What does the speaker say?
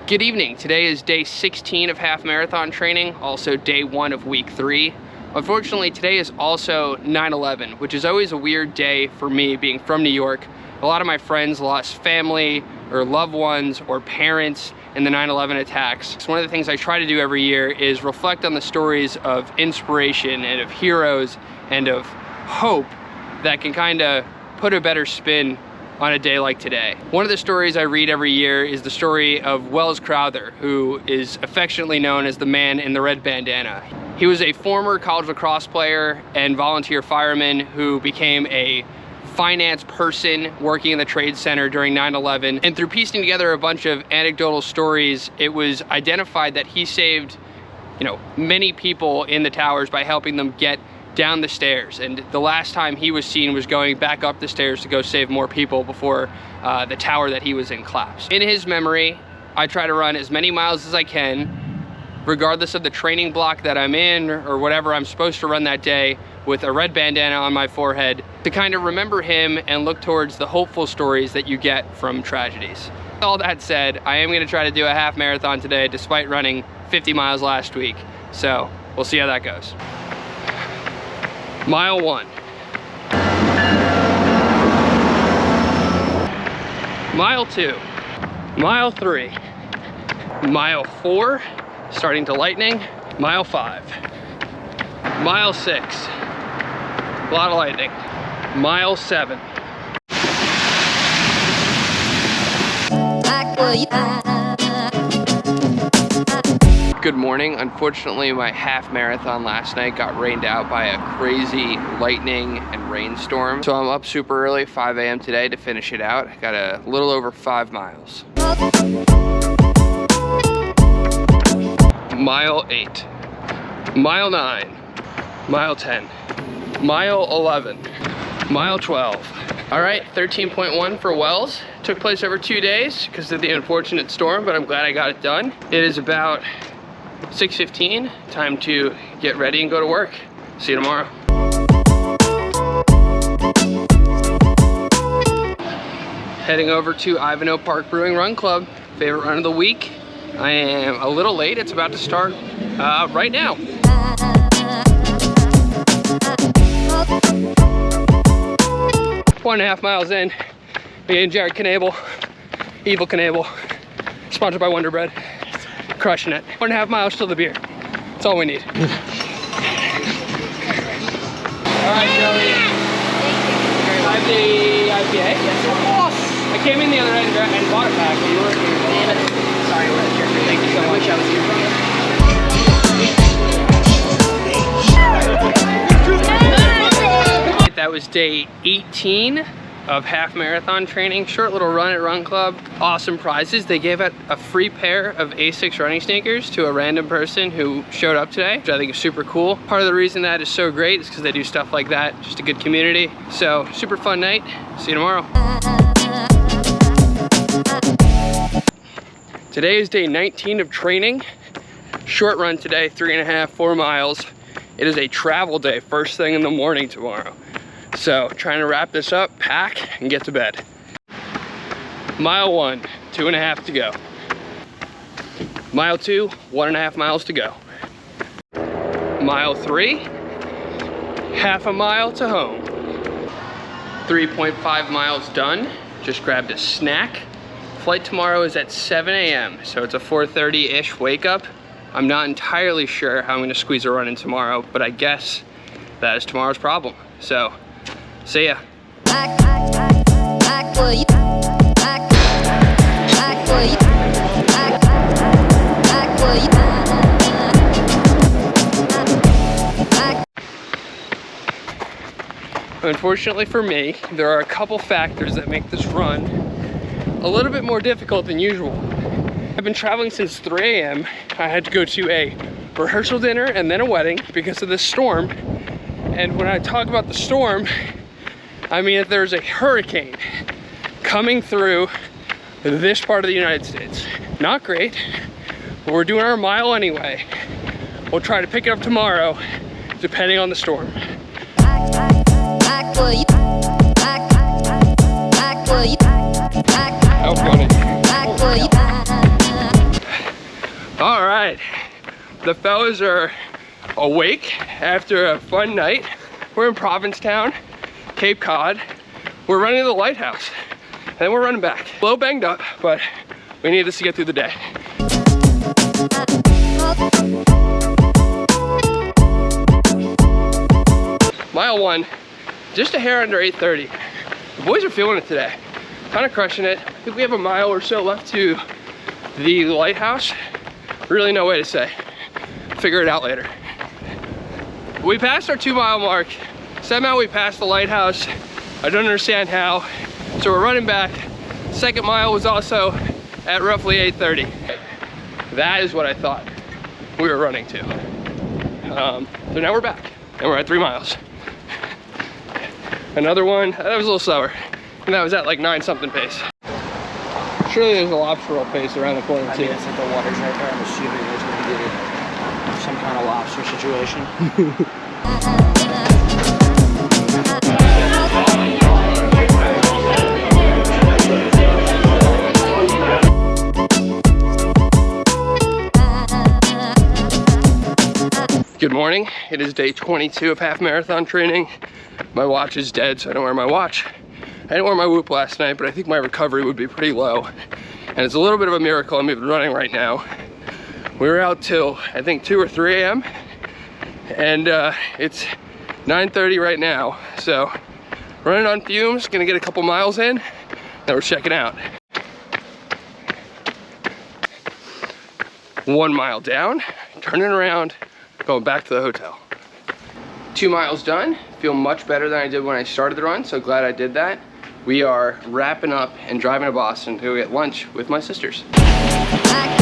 Good evening. Today is day 16 of half marathon training, also day 1 of week 3. Unfortunately, today is also 9/11, which is always a weird day for me being from New York. A lot of my friends lost family or loved ones or parents in the 9/11 attacks. So one of the things I try to do every year is reflect on the stories of inspiration and of heroes and of hope that can kind of put a better spin on a day like today. One of the stories I read every year is the story of Welles Crowther, who is affectionately known as the man in the red bandana. He was a former college lacrosse player and volunteer fireman who became a finance person working in the Trade Center during 9/11. And through piecing together a bunch of anecdotal stories, it was identified that he saved, many people in the towers by helping them get down the stairs, and the last time he was seen was going back up the stairs to go save more people before the tower that he was in collapsed. In his memory, I try to run as many miles as I can, regardless of the training block that I'm in or whatever I'm supposed to run that day, with a red bandana on my forehead, to kind of remember him and look towards the hopeful stories that you get from tragedies. All that said, I am going to try to do a half marathon today despite running 50 miles last week, so we'll see how that goes. Mile 1. Mile 2. Mile 3. Mile 4, starting to lightning. Mile 5. Mile 6. A lot of lightning. Mile 7. Good morning. Unfortunately, my half marathon last night got rained out by a crazy lightning and rainstorm. So I'm up super early, 5 a.m. today to finish it out. I got a little over 5 miles. Mile 8. Mile 9. Mile 10. Mile 11. Mile 12. All right, 13.1 for Welles. Took place over 2 days because of the unfortunate storm, but I'm glad I got it done. It is about 6:15, time to get ready and go to work. See you tomorrow. Heading over to Ivanhoe Park Brewing Run Club, favorite run of the week. I am a little late, it's about to start right now. One and a half miles in, me and Jared Knable, Evil Knable, sponsored by Wonder Bread. Crushing it. 1.5 miles till the beer. That's all we need. All right, Joey. I have the IPA. Yes, of course. I came in the other end and bought it back, but you weren't here. Damn it. Sorry, we're here. Thank you so much. I was here. That was day 18 of half marathon training. Short little run at Run Club. Awesome prizes. They gave out a free pair of Asics running sneakers to a random person who showed up today, which I think is super cool. Part of the reason that is so great is because they do stuff like that. Just a good community. So super fun night. See you tomorrow. Today is day 19 of training. Short run today, 3.5, 4 miles. It is a travel day, first thing in the morning tomorrow. So trying to wrap this up, pack, and get to bed. Mile 1, 2.5 to go. Mile 2, 1.5 miles to go. Mile 3, half a mile to home. 3.5 miles done. Just grabbed a snack. Flight tomorrow is at 7 a.m. so it's a 4:30-ish wake up. I'm not entirely sure how I'm gonna squeeze a run in tomorrow, but I guess that is tomorrow's problem. So, see ya. Unfortunately for me, there are a couple factors that make this run a little bit more difficult than usual. I've been traveling since 3 a.m. I had to go to a rehearsal dinner and then a wedding because of this storm. And when I talk about the storm, I mean that there's a hurricane coming through this part of the United States. Not great, but we're doing our mile anyway. We'll try to pick it up tomorrow, depending on the storm. How funny. All right, the fellas are awake after a fun night. We're in Provincetown, Cape Cod. We're running to the lighthouse, and then we're running back. A little banged up, but we need this to get through the day. Mile 1, just a hair under 8:30. The boys are feeling it today, kind of crushing it. I think we have a mile or so left to the lighthouse. Really no way to say. Figure it out later. We passed our 2-mile mark. Somehow we passed the lighthouse. I don't understand how. So we're running back. Second mile was also at roughly 8:30. That is what I thought we were running to. So now we're back and we're at 3 miles. Another one, that was a little slower. And that was at like 9-something pace. Surely there's a lobster roll pace around the corner too. I mean, it's like the water's right there. I'm assuming there's going to be some kind of lobster situation. Good morning. It is day 22 of half marathon training. My watch is dead, so I don't wear my watch. I didn't wear my Whoop last night, but I think my recovery would be pretty low. And it's a little bit of a miracle I'm even running right now. We were out till, I think, 2 or 3 a.m. And it's 9:30 right now. So running on fumes, gonna get a couple miles in, then we're checking out. 1 mile down, turning around, going back to the hotel. 2 miles done, feel much better than I did when I started the run, so glad I did that. We are wrapping up and driving to Boston to go get lunch with my sisters. Back